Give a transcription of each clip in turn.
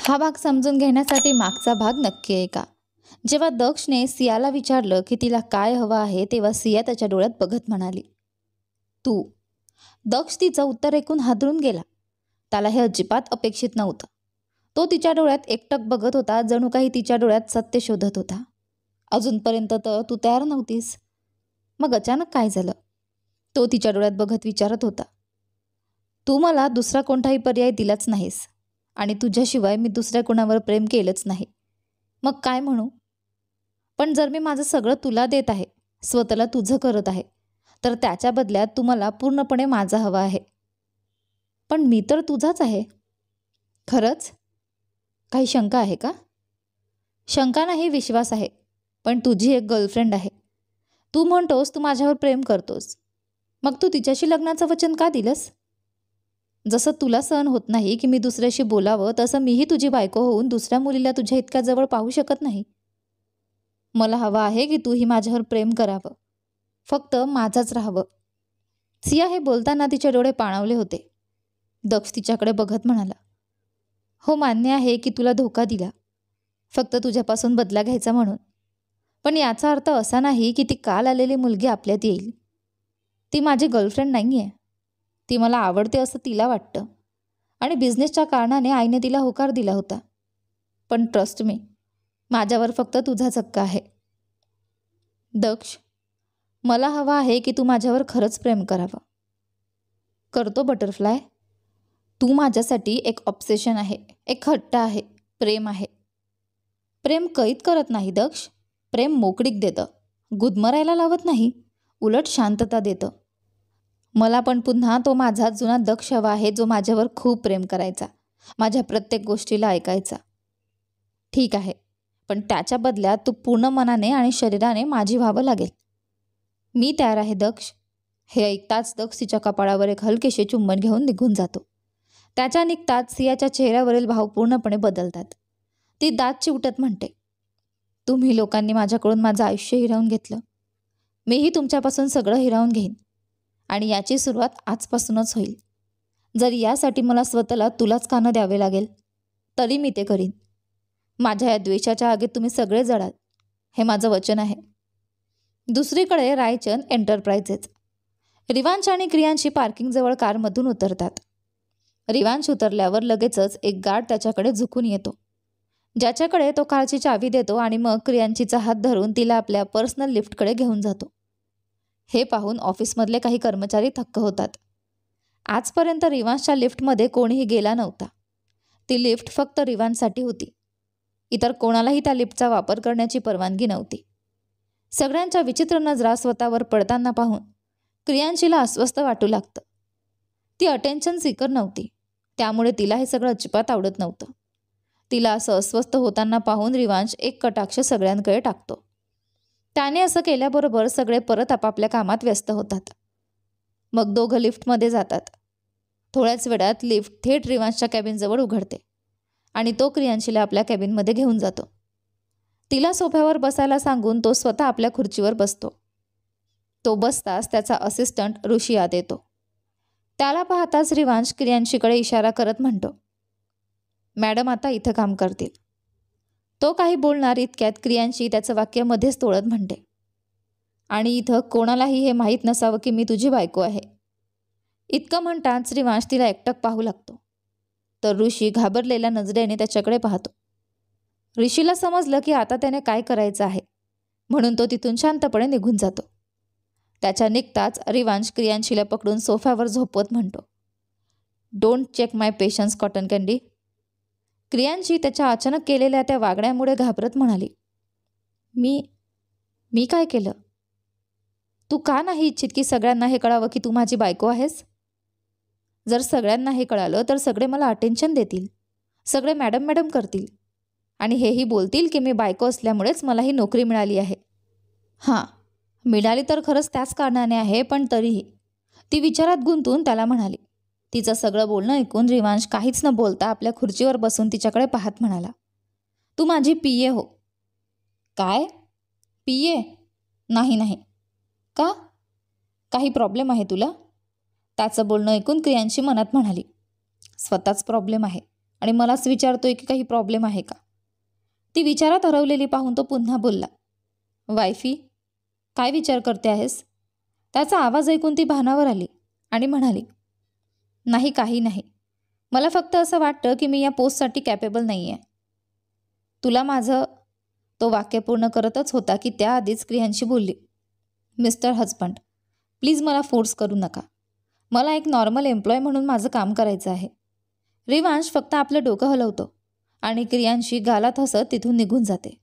हा भाग समजून घेण्यासाठी मागचा भाग नक्की ऐका. जेव्हा दक्षने सियाला विचारलं की तिला काय हवं आहे, तेव्हा सिया त्याच्या डोळ्यात बघत म्हणाली, तू. दक्ष तिचं उत्तर ऐकून हादरून गेला. त्याला हे अजिबात अपेक्षित नव्हतं. तो तिच्या डोळ्यात एकटक बघत होता, जणू काही तिच्या डोळ्यात सत्य शोधत होता. अजूनपर्यंत तर तू तयार नव्हतीस, मग अचानक काय झालं? तो तिच्या डोळ्यात बघत विचारत होता. तू मला दुसरा कोणताही पर्याय दिलाच नाहीस आणि तुझ्याशिवाय मी दुसऱ्या कोणावर प्रेम केलंच नाही. मग काय म्हणू? पण जर मी माझं सगळं तुला देत आहे, स्वतःला तुझं करत आहे, तर त्याच्या बदल्यात तू मला पूर्णपणे माझा हवा आहे. पण मी तर तुझाच आहे. खरंच? काही शंका आहे का? शंका नाही, विश्वास आहे. पण तुझी एक गर्लफ्रेंड आहे. तू म्हणतोस तू माझ्यावर प्रेम करतोस, मग तू तिच्याशी लग्नाचं वचन का दिलंस? जसं तुला सहन होत नाही की मी दुसऱ्याशी बोलावं, तसं मीही तुझी बायको होऊन दुसऱ्या मुलीला तुझ्या इतक्या जवळ पाहू शकत नाही. मला हवं आहे की तूही माझ्यावर प्रेम करावं, फक्त माझाच राहावं. सिया हे बोलताना तिचे डोळे पाणावले होते. दक्ष तिच्याकडे बघत म्हणाला, हो, मान्य आहे की तुला धोका दिला, फक्त तुझ्यापासून बदला घ्यायचा म्हणून. पण याचा अर्थ असा नाही की ती काल आलेली मुलगी आपल्यात येईल. ती माझी गर्लफ्रेंड नाही आहे. ती मला आवडते असं तिला वाटतं आणि बिझनेसच्या कारणाने आईने तिला होकार दिला होता. पण ट्रस्ट मी, माझ्यावर फक्त तुझाच हक्क आहे. दक्ष, मला हवं आहे की तू माझ्यावर खरंच प्रेम करावं. करतो बटरफ्लाय. तू माझ्यासाठी एक ऑब्सेशन आहे, एक हट्ट आहे, प्रेम आहे. प्रेम कैद करत नाही दक्ष. प्रेम मोकळीक देतं, गुदमरायला लावत नाही, उलट शांतता देतं. मला पण पुन्हा तो माझा जुना दक्ष हवा आहे, जो माझ्यावर खूप प्रेम करायचा, माझ्या प्रत्येक गोष्टीला ऐकायचा. ठीक आहे, पण त्याच्या बदल्यात तू पूर्ण मनाने आणि शरीराने माझी व्हावं लागेल. मी तयार आहे दक्ष. हे ऐकताच दक्ष तिच्या कपाळावर एक हलकेसे चुंबन घेऊन निघून जातो. त्याच्या निघताच सियाच्या चेहऱ्यावरील भाव पूर्णपणे बदलतात. ती दात चिवटत म्हणते, तुम्ही लोकांनी माझ्याकडून माझं आयुष्य हिरावून घेतलं. मीही तुमच्यापासून सगळं हिरावून घेईन आणि याची सुरुवात आजपासूनच होईल. जर यासाठी मला स्वतःला तुलाच कानं द्यावे लागेल, तरी मी ते करीन. माझ्या या द्वेषाच्या आगीत तुम्ही सगळे जळाल, हे माझं वचन आहे. दुसरीकडे रायचंद एंटरप्राइजेस. रिवांश आणि क्रियांशी पार्किंगजवळ कारमधून उतरतात. रिवांश उतरल्यावर लगेचच एक गार्ड त्याच्याकडे झुकून येतो, ज्याच्याकडे तो कारची चावी देतो आणि मग क्रियांशीचा हात धरून तिला आपल्या पर्सनल लिफ्टकडे घेऊन जातो. हे पाहून ऑफिसमधले काही कर्मचारी थक्क होतात. आजपर्यंत रिवांशच्या लिफ्टमध्ये कोणीही गेला नव्हता. ती लिफ्ट फक्त रिवांशसाठी होती. इतर कोणालाही त्या लिफ्टचा वापर करण्याची परवानगी नव्हती. सगळ्यांच्या विचित्र नजरा स्वतःवर पडताना पाहून क्रियांशीला अस्वस्थ वाटू लागतं. ती अटेन्शन सीकर नव्हती, त्यामुळे तिला हे सगळं अजिबात आवडत नव्हतं. तिला असं अस्वस्थ होताना पाहून रिवांश एक कटाक्ष सगळ्यांकडे टाकतो. त्याने असं केल्याबरोबर सगळे परत आपापल्या कामात व्यस्त होतात. मग दोघं लिफ्टमध्ये जातात. थोड्याच वेळात लिफ्ट थेट रिवांशच्या कॅबिनजवळ उघडते आणि तो क्रियांशीला आपल्या कॅबिनमध्ये घेऊन जातो. तिला सोफ्यावर बसायला सांगून तो स्वतः आपल्या खुर्चीवर बसतो. तो बसताच त्याचा असिस्टंट ऋषी आत येतो. त्याला पाहताच रिवांश क्रियांशीकडे इशारा करत म्हणतो, मॅडम आता इथं काम करतील. तो काही बोलणार इतक्यात क्रियांशी त्याचं वाक्य मध्येच तोडत म्हणते, आणि इथं कोणालाही हे माहीत नसावं की मी तुझी बायको आहे. इतकं म्हणताच रिवांश तिला एकटक पाहू लागतो. तर ऋषी घाबरलेल्या नजरेने त्याच्याकडे पाहतो. ऋषीला समजलं की आता त्याने काय करायचं आहे, म्हणून तो तिथून शांतपणे निघून जातो. त्याच्या निघताच रिवांश क्रियांशीला पकडून सोफ्यावर झोपवत म्हणतो, don't check my patience cotton candy. Kriyanshi त्याच्या अचानक केलेल्या त्या वागण्यामुळे घाबरत म्हणाली, मी काय केलं? तू का नाही इच्छित की सगळ्यांना हे कळावं की तू माझी बायको आहेस? जर सगळ्यांना हे कळालं तर सगळे मला अटेन्शन देतील, सगळे मॅडम मॅडम करतील आणि हेही बोलतील की मी बायको असल्यामुळेच मला ही नोकरी मिळाली आहे. हां, मिळाली तर खरंच त्याच कारणाने आहे, पण तरीही. ती विचारात गुंतून त्याला म्हणाली. तिचं सगळं बोलणं ऐकून रिवांश काहीच न बोलता आपल्या खुर्चीवर बसून तिच्याकडे पाहत म्हणाला, तू माझी पीए हो. काय? पीए? नाही. का? काही प्रॉब्लेम आहे तुला? त्याचं बोलणं ऐकून क्रियांशी मनात म्हणाली, स्वतःच प्रॉब्लेम आहे. आणि मलाच विचारतोय की काही प्रॉब्लेम आहे का. ती विचारात हरवलेली पाहून तो पुन्हा बोलला, वायफी, काय विचार करते आहेस? त्याचा आवाज ऐकून ती भानावर आली आणि म्हणाली, नाही, काही नाही. मला फक्त असं वाटतं की मी या पोस्टसाठी कॅपेबल नाही आहे. तुला माझं. तो वाक्य पूर्ण करतच होता की त्याआधीच क्रियांशी बोलली, मिस्टर हजबंड, प्लीज मला फोर्स करू नका. मला एक नॉर्मल एम्प्लॉय म्हणून माझं काम करायचं आहे. रिवांश फक्त आपलं डोकं हलवतो आणि क्रियांशी गालात हसत तिथून निघून जाते.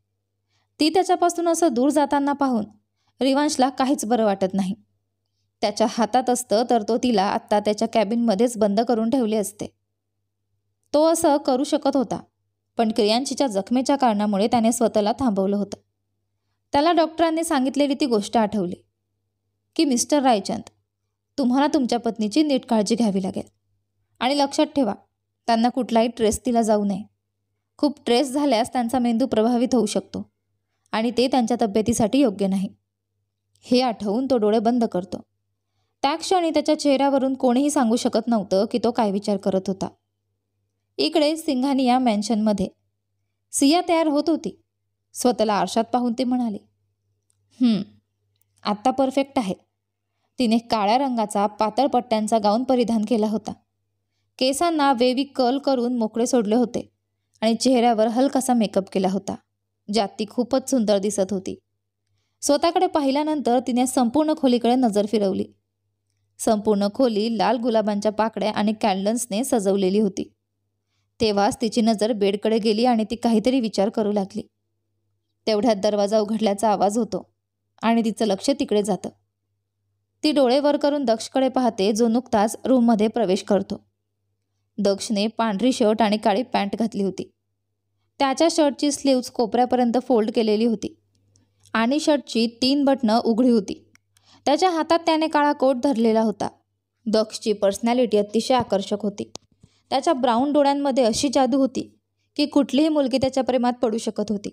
ती त्याच्यापासून असं दूर जाताना पाहून रिवांशला काहीच बरं वाटत नाही. त्याच्या हातात असतं तर तो तिला आत्ता त्याच्या कॅबिनमध्येच बंद करून ठेवले असते. तो असं करू शकत होता, पण क्रियांशीच्या जखमेच्या कारणामुळे त्याने स्वतःला थांबवलं होतं. त्याला डॉक्टरांनी सांगितलेली ती गोष्ट आठवली की मिस्टर रायचंद, तुम्हाला तुमच्या पत्नीची नीट काळजी घ्यावी लागेल आणि लक्षात ठेवा, त्यांना कुठलाही ट्रेस दिला जाऊ नये. खूप ट्रेस झाल्यास त्यांचा मेंदू प्रभावित होऊ शकतो आणि ते त्यांच्या तब्येतीसाठी योग्य नाही. हे आठवून तो डोळे बंद करतो. त्या क्षणी त्याच्या चेहऱ्यावरून कोणीही सांगू शकत नव्हतं की तो काय विचार करत होता. इकडे सिंघानिया मॅन्शनमध्ये सिया तयार होत होती. स्वतःला आरशात पाहून ती म्हणाली, आत्ता परफेक्ट आहे. तिने काळ्या रंगाचा पातळ पट्ट्यांचा गाऊन परिधान केला होता. केसांना वेवी कर्ल करून मोकळे सोडले होते आणि चेहऱ्यावर हलकासा मेकअप केला होता, ज्यात ती खूपच सुंदर दिसत होती. स्वतःकडे पाहिल्यानंतर तिने संपूर्ण खोलीकडे नजर फिरवली. संपूर्ण खोली लाल गुलाबांच्या पाकळ्या आणि कॅन्डल्सने सजवलेली होती. तेव्हाच तिची नजर बेडकडे गेली आणि ती काहीतरी विचार करू लागली. तेवढ्यात दरवाजा उघडल्याचा आवाज होतो आणि तिचं लक्ष तिकडे जातं. ती डोळे वर करून दक्षकडे पाहते, जो नुकताच रूममध्ये प्रवेश करतो. दक्षने पांढरी शर्ट आणि काळी पॅन्ट घातली होती. त्याच्या शर्टची स्लीव्ज कोपऱ्यापर्यंत फोल्ड केलेली होती आणि शर्टची 3 बटणं उघडी होती. त्याच्या हातात त्याने काळा कोट धरलेला होता. दक्षची पर्सनॅलिटी अतिशय आकर्षक होती. त्याच्या ब्राऊन डोळ्यांमध्ये अशी जादू होती की कुठलीही मुलगी त्याच्या प्रेमात पडू शकत होती.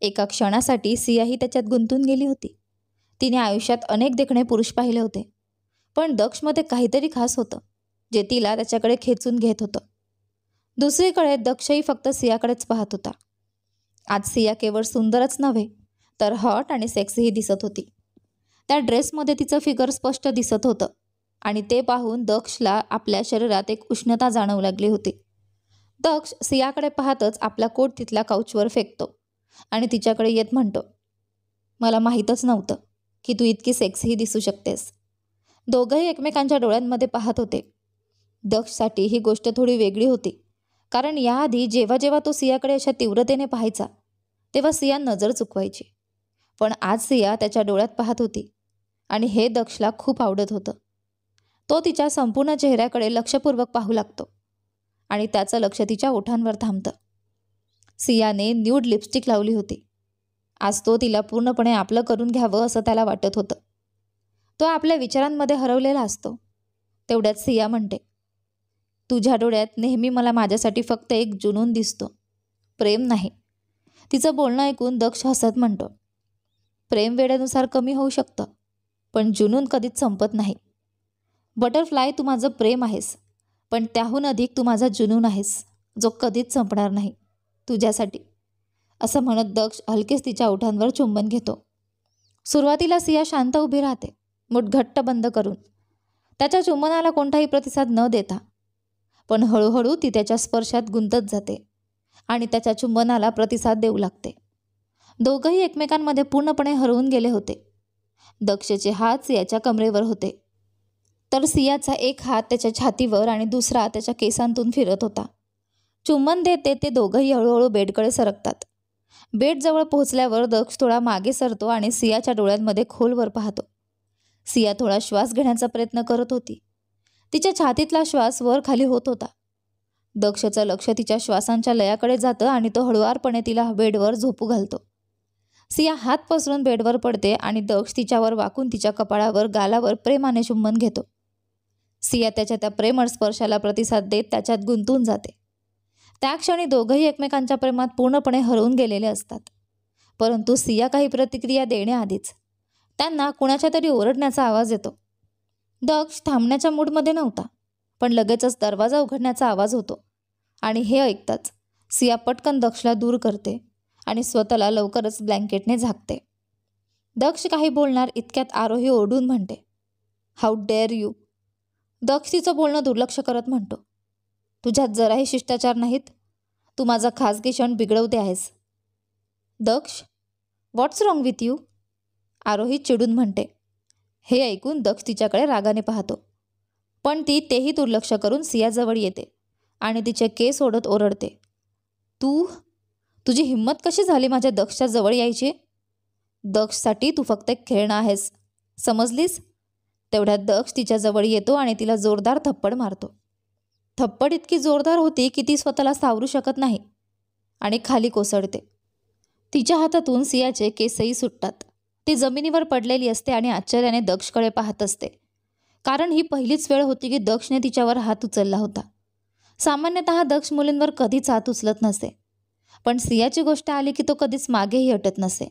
एका क्षणासाठी सियाही त्याच्यात गुंतून गेली होती. तिने आयुष्यात अनेक देखणे पुरुष पाहिले होते, पण दक्षमध्ये काहीतरी खास होतं जे तिला त्याच्याकडे खेचून घेत होतं. दुसरीकडे दक्षही फक्त सियाकडेच पाहत होता. आज सिया केवळ सुंदरच नव्हे तर हॉट आणि सेक्सीही दिसत होती. त्या ड्रेसमध्ये तिचं फिगर स्पष्ट दिसत होतं आणि ते पाहून दक्षला आपल्या शरीरात एक उष्णता जाणवू लागली होती. दक्ष सियाकडे पाहतच आपला कोट तिथल्या काउचवर फेकतो आणि तिच्याकडे येत म्हणतो, मला माहीतच नव्हतं की तू इतकी सेक्सीही दिसू शकतेस. दोघंही एकमेकांच्या डोळ्यांमध्ये पाहत होते. दक्षसाठी ही गोष्ट थोडी वेगळी होती, कारण याआधी जेव्हा जेव्हा तो सियाकडे अशा तीव्रतेने पाहायचा तेव्हा सिया नजर चुकवायची. पण आज सिया त्याच्या डोळ्यात पाहत होती आणि हे दक्षला खूप आवडत होतं. तो तिच्या संपूर्ण चेहऱ्याकडे लक्षपूर्वक पाहू लागतो आणि त्याचं लक्ष तिच्या ओठांवर थांबतं. सियाने न्यूड लिपस्टिक लावली होती. आज तो तिला पूर्णपणे आपलं करून घ्यावं असं त्याला वाटत होतं. तो आपल्या विचारांमध्ये हरवलेला असतो. तेवढ्यात सिया म्हणते, तुझ्या डोळ्यात नेहमी मला माझ्यासाठी फक्त एक जुनून दिसतो, प्रेम नाही. तिचं बोलणं ऐकून दक्ष हसत म्हणतो, प्रेम वेळेनुसार कमी होऊ शकतं, पण जुनून कधीच संपत नाही. बटरफ्लाय, तू माझं प्रेम आहेस, पण त्याहून अधिक तू माझा जुनून आहेस, जो कधीच संपणार नाही तुझ्यासाठी. असं म्हणत दक्ष हलकेच तिच्या ओठांवर चुंबन घेतो. सुरुवातीला सिया शांत उभी राहते, मूठ घट्ट बंद करून, त्याच्या चुंबनाला कोणताही प्रतिसाद न देता. पण हळूहळू ती त्याच्या स्पर्शात गुंतत जाते आणि त्याच्या चुंबनाला प्रतिसाद देऊ लागते. दोघंही एकमेकांमध्ये पूर्णपणे हरवून गेले होते. दक्षचे हात सियाच्या कमरेवर होते, तर सियाचा एक हात त्याच्या छातीवर आणि दुसरा त्याच्या केसांतून फिरत होता. चुंबन देते ते दोघंही हळूहळू बेडकडे सरकतात. बेडजवळ पोहोचल्यावर दक्ष थोडा मागे सरतो आणि सियाच्या डोळ्यांमध्ये खोलवर पाहतो. सिया थोडा श्वास घेण्याचा प्रयत्न करत होती. तिच्या छातीतला श्वास वर खाली होत होता. दक्षचं लक्ष तिच्या श्वासांच्या लयाकडे जातं आणि तो हळुवारपणे तिला बेडवर झोपू घालतो. सिया हात पसरून बेडवर पडते आणि दक्ष तिच्यावर वाकून तिच्या कपाळावर, गालावर प्रेमाने चुंबन घेतो. सिया त्याच्या त्या प्रेमळ स्पर्शाला प्रतिसाद देत त्याच्यात गुंतून जाते. त्या क्षणी दोघंही एकमेकांच्या प्रेमात पूर्णपणे हरवून गेलेले असतात. परंतु सिया काही प्रतिक्रिया देण्याआधीच त्यांना कुणाच्या तरी ओरडण्याचा आवाज येतो. दक्ष थांबण्याच्या मूडमध्ये नव्हता, पण लगेचच दरवाजा उघडण्याचा आवाज होतो आणि हे ऐकताच सिया पटकन दक्षला दूर करते आणि स्वतःला लवकरच ब्लँकेटने झाकते. दक्ष काही बोलणार इतक्यात आरोही ओरडून म्हणते, हाऊ डेअर यू. दक्ष तिचं बोलणं दुर्लक्ष करत म्हणतो, तुझ्यात जराही शिष्टाचार नाहीत. तू माझा खाजगी क्षण बिघडवते आहेस. दक्ष, व्हॉट्स रॉंग विथ यू. आरोही चिडून म्हणते. हे ऐकून दक्ष तिच्याकडे रागाने पाहतो, पण ती तेही दुर्लक्ष करून सियाजवळ येते आणि तिचे केस ओढत ओरडते, तुझी हिंमत कशी झाली माझ्या दक्षच्या जवळ यायची. दक्षसाठी तू फक्त एक खेळणं आहेस, समजलीस. तेवढ्यात दक्ष तिच्याजवळ येतो आणि तिला जोरदार थप्पड मारतो. थप्पड इतकी जोरदार होती की ती स्वतःला सावरू शकत नाही आणि खाली कोसळते. तिच्या हातातून सियाचे केसही सुटतात. ती जमिनीवर पडलेली असते आणि आश्चर्याने दक्षकडे पाहत असते, कारण ही पहिलीच वेळ होती की दक्षने तिच्यावर हात उचलला होता. सामान्यतः दक्ष मुलींवर कधीच हात उचलत नसे, पण सियाची गोष्ट आली की तो कधीच मागेही हटत नसे.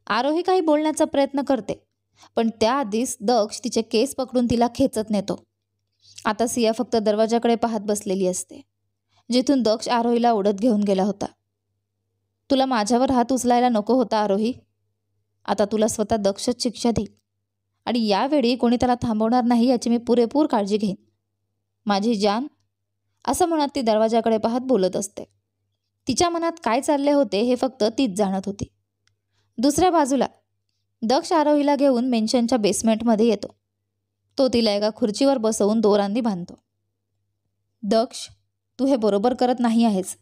आरोही काही बोलण्याचा प्रयत्न करते, पण त्याआधीच दक्ष तिचे केस पकडून तिला खेचत नेतो. आता सिया फक्त दरवाजाकडे पाहत बसलेली असते, जिथून दक्ष आरोहीला ओढत घेऊन गेला होता. तुला माझ्यावर हात उचलायला नको होता आरोही. आता तुला स्वतः दक्षच शिक्षा देईल आणि यावेळी कोणी त्याला थांबवणार नाही याची मी पुरेपूर काळजी घेईन. माझी जान. असं म्हणत ती दरवाजाकडे पाहत बोलत असते. तिच्या मनात काय चालले होते हे फक्त तीच जाणत होती. दुसऱ्या बाजूला दक्ष आरोहीला घेऊन मेन्शनच्या बेसमेंटमध्ये येतो. तो तिला एका खुर्चीवर बसवून दोरांनी बांधतो. दक्ष, तू हे बरोबर करत नाही आहेस.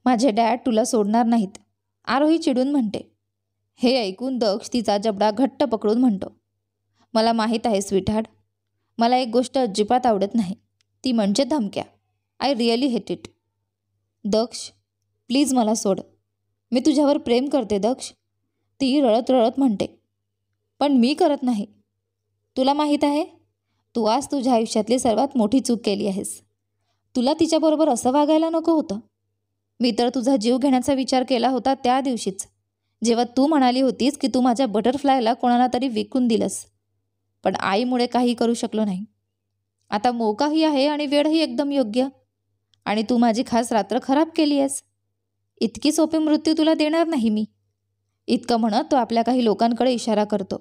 माझे डॅड तुला सोडणार नाहीत, आरोही चिडून म्हणते. हे ऐकून दक्ष तिचा जबडा घट्ट पकडून म्हणतो, मला माहीत आहे स्वीटहार्ट, मला एक गोष्ट अजिबात आवडत नाही, ती म्हणजे धमक्या. I really hate it. Daksh, please मला सोड. मी तुझ्यावर प्रेम करते दक्ष, ती रडत रडत म्हणते. पण मी करत नाही. तुला माहीत आहे, तू आज तुझ्या आयुष्यातली सर्वात मोठी चूक केली आहेस. तुला तिच्याबरोबर असं वागायला नको होतं. मी तर तुझा जीव घेण्याचा विचार केला होता त्या दिवशीच, जेव्हा तू म्हणाली होतीस की तू माझ्या बटरफ्लायला कोणाला तरी विकून दिलंस. पण आईमुळे काही करू शकलो नाही. आता मोकाही आहे आणि वेळही एकदम योग्य, आणि तू माझी खास रात्र खराब केली आहेस. इतकी सोपी मृत्यू तुला देणार नाही मी. इतकं म्हणत तो आपल्या काही लोकांकडे इशारा करतो,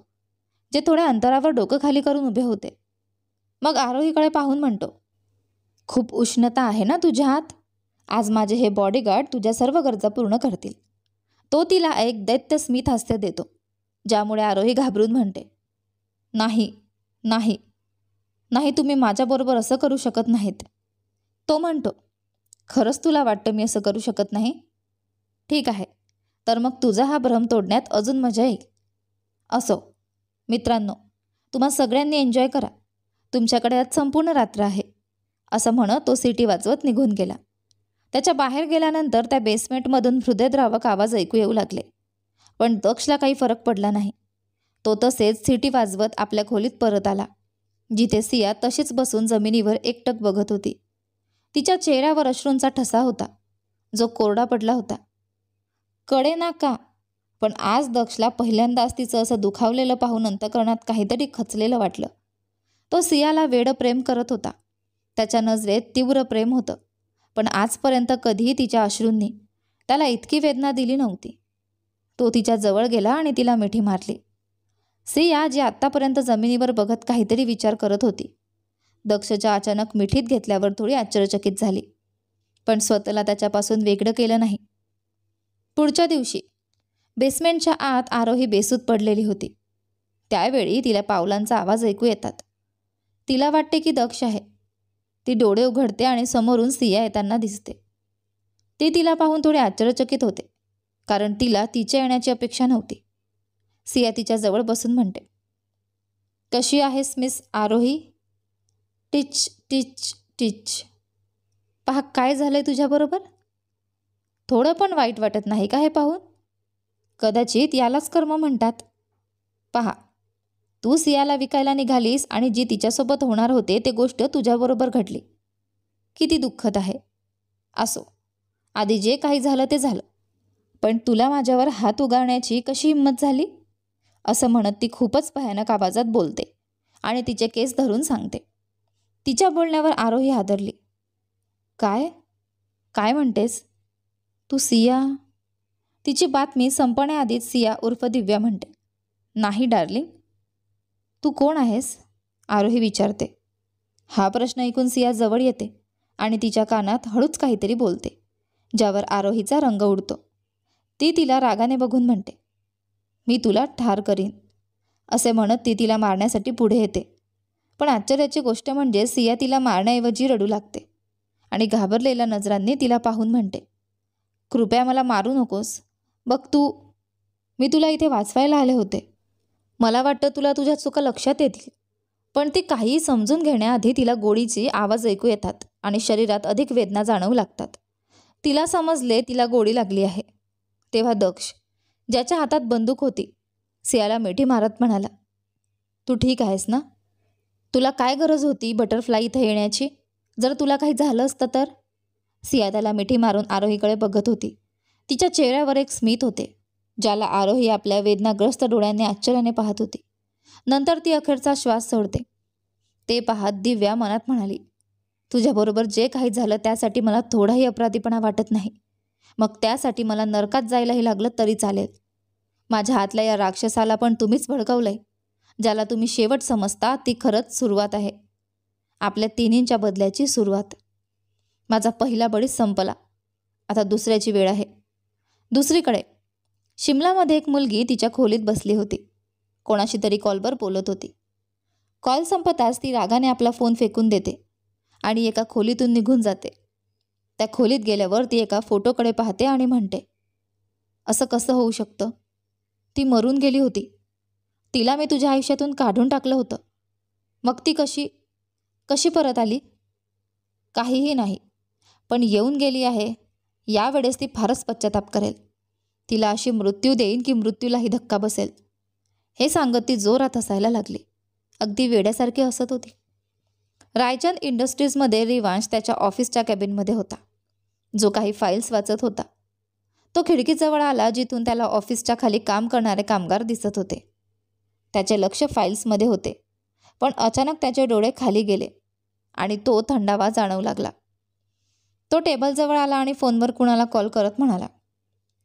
जे थोड्या अंतरावर डोकं खाली करून उभे होते. मग आरोहीकडे पाहून म्हणतो, खूप उष्णता आहे ना तुझ्या हात. आज माझे हे बॉडीगार्ड तुझ्या सर्व गरजा पूर्ण करतील. तो तिला एक दैत्य स्मित हास्य देतो, ज्यामुळे आरोही घाबरून म्हणते, नाही नाही नाही, तुम्ही माझ्याबरोबर असं करू शकत नाहीत. तो म्हणतो, खरंच तुला वाटतं मी असं करू शकत नाही. ठीक आहे, तर मग तुझा हा भ्रम तोडण्यात अजून मजा येईल. असो मित्रांनो, तुम्हा सगळ्यांनी एन्जॉय करा. तुमच्याकडे आज संपूर्ण रात्र आहे. असं म्हणत तो सिटी वाजवत निघून गेला. त्याच्या बाहेर गेल्यानंतर त्या बेसमेंटमधून हृदयद्रावक आवाज ऐकू येऊ लागले, पण दक्षला काही फरक पडला नाही. तो तसेच सिटी वाजवत आपल्या खोलीत परत आला, जिथे सिया तशीच बसून जमिनीवर एकटक बघत होती. तिच्या चेहऱ्यावर अश्रूंचा ठसा होता, जो कोरडा पडला होता. कडे ना का, पण आज दक्षला पहिल्यांदाच तिचं असं दुखावलेलं पाहून अंतःकरणात काहीतरी खचलेलं वाटलं. तो सियाला वेडं प्रेम करत होता. त्याच्या नजरेत तीव्र प्रेम होतं, पण आजपर्यंत कधीही तिच्या अश्रूंनी त्याला इतकी वेदना दिली नव्हती. तो तिच्या जवळ गेला आणि तिला मिठी मारली. सिया, जी आत्तापर्यंत जमिनीवर बघत काहीतरी विचार करत होती, दक्षच्या अचानक मिठीत घेतल्यावर थोडी आश्चर्यचकित झाली, पण स्वतःला त्याच्यापासून वेगळं केलं नाही. पुढच्या दिवशी बेसमेंटच्या आत आरोही बेसूत पडलेली होती. त्यावेळी तिला पावलांचा आवाज ऐकू येतात. तिला वाटते की दक्ष आहे. ती डोळे उघडते आणि समोरून सिया येताना दिसते. ती तिला पाहून थोडी आश्चर्यचकित होते, कारण तिला तिच्या येण्याची अपेक्षा नव्हती. सिया तिच्या जवळ बसून म्हणते, कशी आहेस मिस आरोही. टिच टिच टिच. पहा काय झालंय तुझ्याबरोबर. थोडं पण वाईट वाटत नाही का हे पाहून. कदाचित यालाच कर्म म्हणतात. पहा, तू सियाला विकायला निघालीस आणि जी तिच्यासोबत होणार होते ते गोष्ट तुझ्याबरोबर घडली. किती दुःखद आहे. असो, आधी जे काही झालं ते झालं, पण तुला माझ्यावर हात उगारण्याची कशी हिंमत झाली. असं म्हणत ती खूपच भयानक आवाजात बोलते आणि तिचे केस धरून सांगते. तिच्या बोलण्यावर आरोही हादरली. काय काय म्हणतेस तू सिया? तिची बातमी संपण्याआधीच सिया उर्फ दिव्या म्हणते. नाही डार्लिंग. तू कोण आहेस? आरोही विचारते. हा प्रश्न ऐकून सिया जवळ येते आणि तिच्या कानात हळूच काहीतरी बोलते, ज्यावर आरोहीचा रंग उडतो. ती तिला रागाने बघून म्हणते, मी तुला ठार करीन. असे म्हणत ती तिला मारण्यासाठी पुढे येते. पण आश्चर्याची गोष्ट म्हणजे सिया तिला मारण्याऐवजी रडू लागते आणि घाबरलेल्या नजरांनी तिला पाहून म्हणते, कृपया मला मारू नकोस. बघ मी तुला इथे वाचवायला आले होते. मला वाटतं तुला तुझ्या चुका लक्षात येतील. पण ती काहीही समजून घेण्याआधी तिला गोळीचे आवाज ऐकू येतात आणि शरीरात अधिक वेदना जाणवू लागतात. तिला समजले तिला गोळी लागली आहे. तेव्हा दक्ष, ज्याच्या हातात बंदूक होती, सियाला मिठी मारत म्हणाला, तू ठीक आहेस ना? तुला काय गरज होती बटरफ्लाय इथे येण्याची? जर तुला काही झालं असतं तर? सिया त्याला मिठी मारून आरोहीकडे बघत होती. तिच्या चेहऱ्यावर एक स्मित होते, ज्याला आरोही आपल्या वेदनाग्रस्त डोळ्यांनी आश्चर्याने पाहत होती. नंतर ती अखेरचा श्वास सोडते. ते पाहत दिव्या मनात म्हणाली, तुझ्याबरोबर जे काही झालं त्यासाठी मला थोडाही अपराधीपणा वाटत नाही. मग त्यासाठी मला नरकात जायलाही लागलं तरी चालेल. माझ्या हातल्या या राक्षसाला पण तुम्हीच भडकवलंय. ज्याला तुम्ही शेवट समजता ती खरंच सुरुवात आहे. आपल्या तिन्हींच्या बदल्याची सुरुवात. माझा पहिला बळीच संपला. आता दुसऱ्याची वेळ आहे. दुसरीकडे शिमलामध्ये एक मुलगी तिच्या खोलीत बसली होती. कोणाशी तरी कॉलवर बोलत होती. कॉल संपताच ती रागाने आपला फोन फेकून देते आणि एका खोलीतून निघून जाते. त्या खोलीत गेल्यावर ती एका फोटोकडे पाहते आणि म्हणते, असं कसं होऊ शकतं? ती मरून गेली होती. तिला मी तुझ्या आयुष्यातून काढून टाकलं होतं. मग ती कशी परत आली? काहीही नाही, पण येऊन गेली आहे. यावेळेस ती फारच पश्चाताप करेल. तिला अशी मृत्यू देईन की मृत्यूलाही धक्का बसेल. हे सांगत ती जोरात हसायला लागली. अगदी वेड्यासारखी हसत होती. रायचंद इंडस्ट्रीजमध्ये रिवांश त्याच्या ऑफिसच्या कॅबिनमध्ये होता, जो काही फाईल्स वाचत होता. तो खिडकीजवळ आला, जिथून त्याला ऑफिसच्या खाली काम करणारे कामगार दिसत होते. त्याचे लक्ष फाईल्समध्ये होते, पण अचानक त्याचे डोळे खाली गेले आणि तो थंडावा जाणवू लागला. तो टेबलजवळ आला आणि फोनवर कुणाला कॉल करत म्हणाला,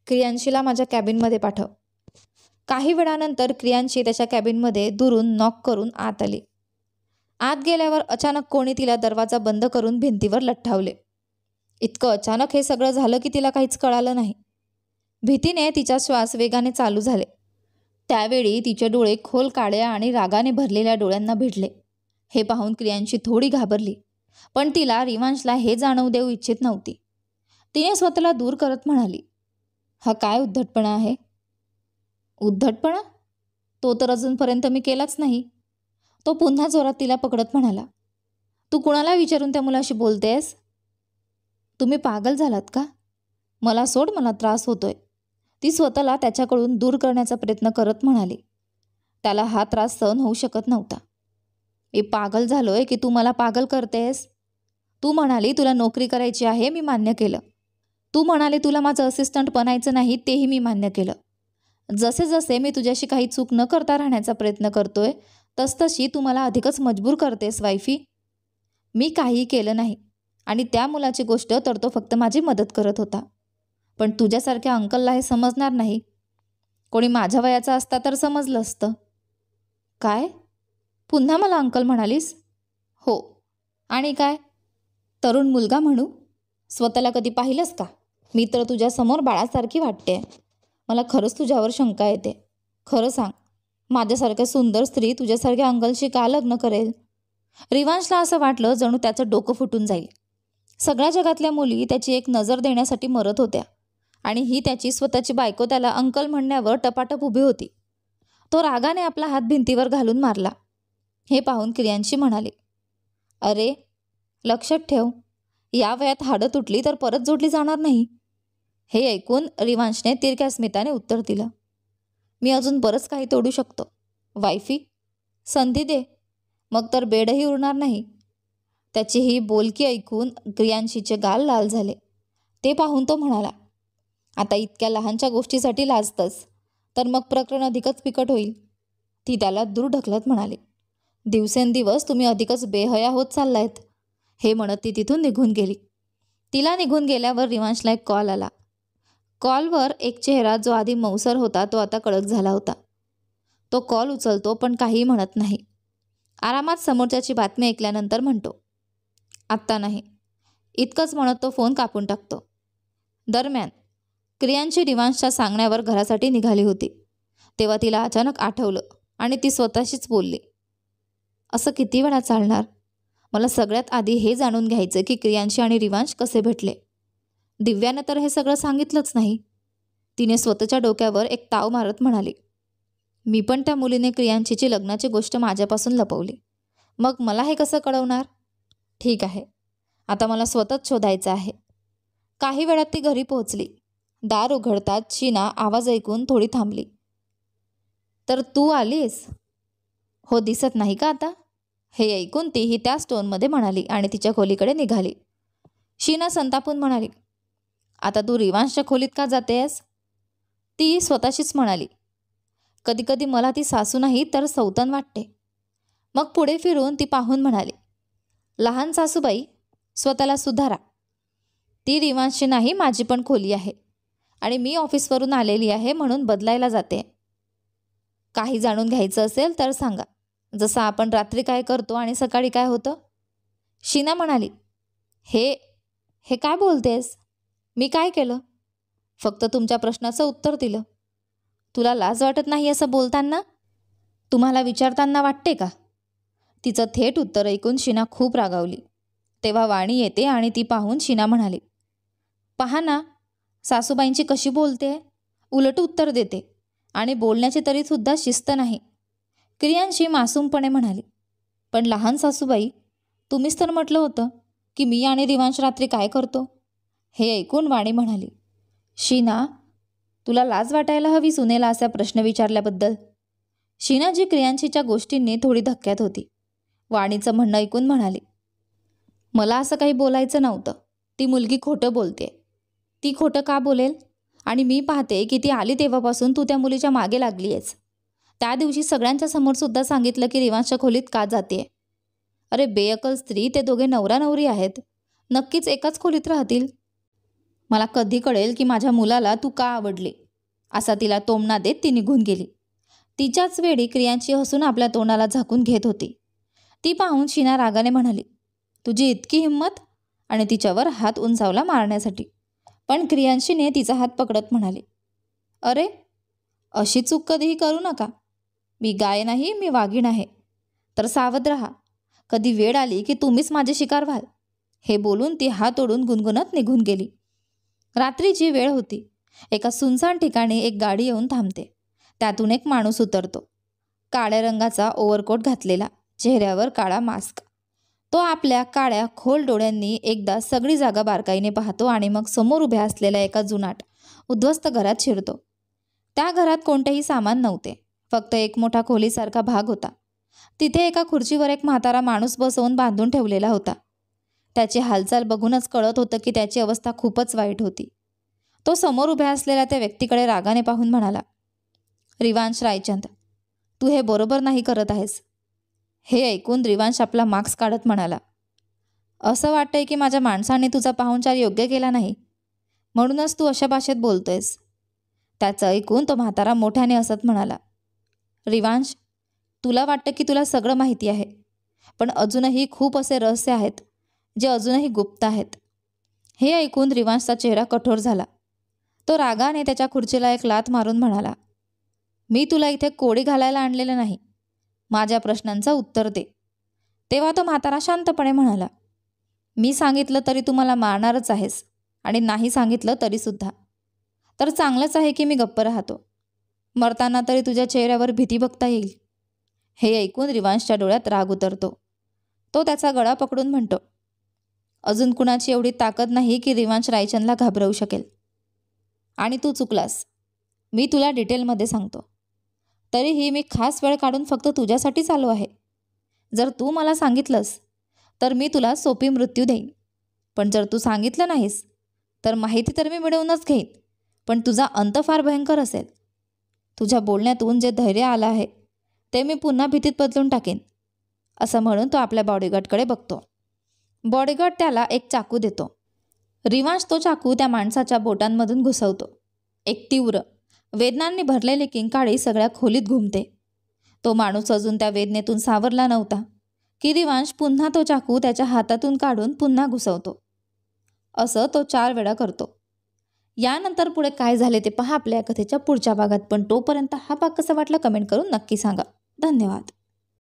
क्रियांशीला माझ्या कॅबिनमध्ये पाठव. काही वेळानंतर क्रियांशी त्याच्या कॅबिनमध्ये दुरून नॉक करून आत आली. आत गेल्यावर अचानक कोणी तिला दरवाजा बंद करून भिंतीवर लठ्ठावले. इतकं अचानक हे सगळं झालं की तिला काहीच कळालं नाही. भीतीने तिचा श्वास वेगाने चालू झाले. त्यावेळी तिचे डोळे खोल काळ्या आणि रागाने भरलेल्या डोळ्यांना भिडले. हे पाहून क्रियांशी थोडी घाबरली, पण तिला रिवांशला हे जाणवू देऊ इच्छित नव्हती. तिने स्वतःला दूर करत म्हणाली, हा काय उद्धटपणा आहे? उद्धटपणा? तो तर अजूनपर्यंत मी केलाच नाही. तो पुन्हा जोरात तिला पकडत म्हणाला, तू कुणाला विचारून त्या मुलाशी बोलतेस? तुम्ही पागल झालात का? मला सोड, मला त्रास होतोय. ती स्वतःला त्याच्याकडून दूर करण्याचा प्रयत्न करत म्हणाली. त्याला हा त्रास सहन होऊ शकत नव्हता. मी पागल झालोय की तू मला पागल करतेस? तू म्हणाली तुला नोकरी करायची आहे, मी मान्य केलं. तू म्हणाली तुला माझं असिस्टंट बनायचं नाही, तेही मी मान्य केलं. जसे जसे मी तुझ्याशी काही चूक न करता राहण्याचा प्रयत्न करतोय, तसतशी तू मला अधिकच मजबूर करतेस वाईफी. मी काहीही केलं नाही आणि त्या मुलाची गोष्ट तर तो फक्त माझी मदत करत होता. पण तुझ्यासारख्या अंकलला हे समजणार नाही. कोणी माझ्या वयाचा असता तर समजलं असतं. काय? पुन्हा मला अंकल म्हणालीस? हो. आणि काय? तरुण मुलगा म्हणू? स्वतःला कधी पाहिलंस का? मी तर तुझ्यासमोर बाळासारखी वाटते. मला खरंच तुझ्यावर शंका येते. खरं सांग, माझ्यासारख्या सुंदर स्त्री तुझ्यासारख्या अंकलशी का लग्न करेल? रिवांशला असं वाटलं जणू त्याचं डोकं फुटून जाईल. सगळ्या जगातल्या मुली त्याची एक नजर देण्यासाठी मरत होत्या आणि ही त्याची स्वतःची बायको त्याला अंकल म्हणण्यावर टपाटप उभी होती. तो रागाने आपला हात भिंतीवर घालून मारला. हे पाहून क्रियांशी म्हणाले, अरे लक्षात ठेव, या वयात हाडं तुटली तर परत जोडली जाणार नाही. हे ऐकून रिवांशने तिरक्या स्मिताने उत्तर दिलं, मी अजून बरंच काही तोडू शकतो वाईफी. संधी दे, मग तर बेडही उरणार नाही. त्याची ही बोलकी ऐकून क्रियांशीचे गाल लाल झाले. ते पाहून तो म्हणाला, आता इतक्या लहानच्या गोष्टीसाठी लाजतस तर मग प्रकरण अधिकच बिकट होईल. ती त्याला दूर ढकलत म्हणाली, दिवसेंदिवस तुम्ही अधिकच बेहया होत चाललायत. हे म्हणत ती तिथून निघून गेली. तिला निघून गेल्यावर रिवांशला एक कॉल आला. कॉलवर एक चेहरा जो आधी मौसर होता तो आता कडक झाला होता. तो कॉल उचलतो पण काहीही म्हणत नाही. आरामात समोरच्याची बातमी ऐकल्यानंतर म्हणतो, आत्ता नाही. इतकंच म्हणत तो फोन कापून टाकतो. दरम्यान क्रियांची रिवांशच्या सांगण्यावर घरासाठी निघाली होती तेव्हा तिला अचानक आठवलं आणि ती स्वतःशीच बोलली, असं किती वेळा चालणार? मला सगळ्यात आधी हे जाणून घ्यायचं की क्रियांशी आणि रिवांश कसे भेटले. दिव्यानं तर हे सगळं सांगितलंच नाही. तिने स्वतःच्या डोक्यावर एक ताव मारत म्हणाली, मी पण त्या मुलीने क्रियांशीची लग्नाची गोष्ट माझ्यापासून लपवली. मग मला हे कसं कळवणार? ठीक आहे, आता मला स्वतःच शोधायचं आहे. काही वेळात ती घरी पोहोचली. दार उघडताच शीना आवाज ऐकून थोडी थांबली. तर तू आलीस? हो, दिसत नाही का आता? हे ऐकून तीही त्याच टोनमध्ये म्हणाली आणि तिच्या खोलीकडे निघाली. शीना संतापून म्हणाली, आता तू रिवांशच्या खोलीत का जातेस? ती स्वतःशीच म्हणाली, कधी कधी मला ती सासू नाही तर सौतन वाटते. मग पुढे फिरून ती पाहून म्हणाली, लहान सासूबाई, स्वतःला सुधारा. ती रिवांशची नाही, माझी पण खोली आहे आणि मी ऑफिसवरून आलेली आहे म्हणून बदलायला जाते. काही जाणून घ्यायचं असेल तर सांगा, जसं आपण रात्री काय करतो आणि सकाळी काय होतं. शीना म्हणाली, हे हे काय बोलतेस? मी काय केलं? फक्त तुमच्या प्रश्नाचं उत्तर दिलं. तुला लाज वाटत नाही असं बोलताना? तुम्हाला विचारताना वाटते का? तिचं थेट उत्तर ऐकून शीना खूप रागावली. तेव्हा वाणी येते आणि ती पाहून शीना म्हणाली, पहा ना, सासूबाईंची कशी बोलते, उलट उत्तर देते आणि बोलण्याची तरीसुद्धा शिस्त नाही. क्रियांशी मासूमपणे म्हणाली, पण लहान सासूबाई, तुम्हीच तर म्हटलं होतं की मी आणि रिवांश रात्री काय करतो. हे ऐकून वाणी म्हणाली, शीना, तुला लाज वाटायला हवी सुनेला असा प्रश्न विचारल्याबद्दल. शीना जी क्रियांशीच्या गोष्टींनी थोडी धक्क्यात होती. वाणीचं म्हणणं ऐकून म्हणाली, मला असं काही बोलायचं नव्हतं. ती मुलगी खोटं बोलते. ती खोटं का बोलेल? आणि मी पाहते की ती आली तेव्हापासून तू त्या मुलीच्या मागे लागली आहेस. त्या दिवशी सगळ्यांच्या समोर सुद्धा सांगितलं की रिवांशच्या खोलीत का जाते. अरे बेअकल स्त्री, ते दोघे नवरा नवरी आहेत, नक्कीच एकाच खोलीत राहतील. मला कधी कळेल की माझ्या मुलाला तू का आवडली, असा तिला टोमणा देत ती निघून गेली. तिच्याच वेळी क्रियांशी हसून आपल्या तोंडाला झाकून घेत होती. ती पाहून शीना रागाने म्हणाली, तुझी इतकी हिंमत? आणि तिच्यावर हात उंचावला मारण्यासाठी. पण क्रियांशीने तिचा हात पकडत म्हणाली, अरे, अशी चूक कधीही करू नका. मी गाय नाही, मी वाघीण आहे. तर सावध राहा. कधी वेळ आली की तुम्हीच माझे शिकार व्हाल. हे बोलून ती हात ओढून गुणगुणत निघून गेली. रात्रीची वेळ होती. एका सुनसान ठिकाणी एक गाडी येऊन थांबते. त्यातून एक माणूस उतरतो. काळ्या रंगाचा ओव्हरकोट घातलेला, चेहऱ्यावर काळा मास्क. तो आपल्या काळ्या खोल डोळ्यांनी एकदा सगळी जागा बारकाईने पाहतो आणि मग समोर उभ्या असलेल्या एका जुनाट उद्ध्वस्त घरात शिरतो. त्या घरात कोणतेही सामान नव्हते. फक्त एक मोठा खोलीसारखा भाग होता. तिथे एका खुर्चीवर एक म्हातारा माणूस बसवून बांधून ठेवलेला होता. त्याची हालचाल बघूनच कळत होतं की त्याची अवस्था खूपच वाईट होती. तो समोर उभ्या असलेल्या त्या व्यक्तीकडे रागाने पाहून म्हणाला, रिवांश रायचंद, तू हे बरोबर नाही करत आहेस. हे ऐकून रिवांश आपला मार्क्स काढत म्हणाला, असं वाटतंय की माझ्या माणसाने तुझा पाहुणचार योग्य केला नाही, म्हणूनच तू अशा भाषेत बोलतोयस. त्याचं ऐकून तो म्हातारा मोठ्याने हसत म्हणाला, रिवांश, तुला वाटतं की तुला सगळं माहिती आहे, पण अजूनही खूप असे रहस्य आहेत जे अजूनही गुप्त आहेत. हे ऐकून रिवांशचा चेहरा कठोर झाला. तो रागाने त्याच्या खुर्चीला एक लाथ मारून म्हणाला, मी तुला इथे कोडी घालायला आणलेलं नाही. माझ्या प्रश्नांचं उत्तर दे. तेव्हा तो म्हातारा शांतपणे म्हणाला, मी सांगितलं तरी तू मला मारणारच आहेस आणि नाही सांगितलं तरीसुद्धा. तर चांगलंच आहे की मी गप्प राहतो. मरताना तरी तुझ्या चेहऱ्यावर भीती बघता येईल. हे ऐकून रिवांशच्या डोळ्यात राग उतरतो. तो त्याचा गळा पकडून म्हणतो, अजून कुणाची एवढी ताकद नाही की रिवांश रायचंदला घाबरवू शकेल. आणि तू चुकलास. मी तुला डिटेलमध्ये सांगतो. तरीही मी खास वेळ काढून फक्त तुझ्यासाठीच आलो आहे. जर तू मला सांगितलंस तर मी तुला सोपी मृत्यू देईन. पण जर तू सांगितलं नाहीस तर माहिती तर मी मिळवूनच घेईन, पण तुझा अंत फार भयंकर असेल. तुझ्या बोलण्यातून जे धैर्य आलं आहे ते मी पुन्हा भीतीत बदलून टाकेन. असं म्हणून तो आपल्या बॉडीगार्डकडे बघतो. बॉडीगार्ड त्याला एक चाकू देतो. रिवांश तो चाकू त्या माणसाच्या बोटांमधून घुसवतो. एक तीव्र वेदनांनी भरलेली किंकाळी सगळ्या खोलीत घुमते. तो माणूस अजून त्या वेदनेतून सावरला नव्हता की रिवांश पुन्हा तो चाकू त्याच्या हातातून काढून पुन्हा घुसवतो. असं तो 4 वेळा करतो. यानंतर पुढे काय झाले ते पहा आपल्या कथेच्या पुढच्या भागात. पण तोपर्यंत हा भाग कसा वाटला कमेंट करून नक्की सांगा. धन्यवाद.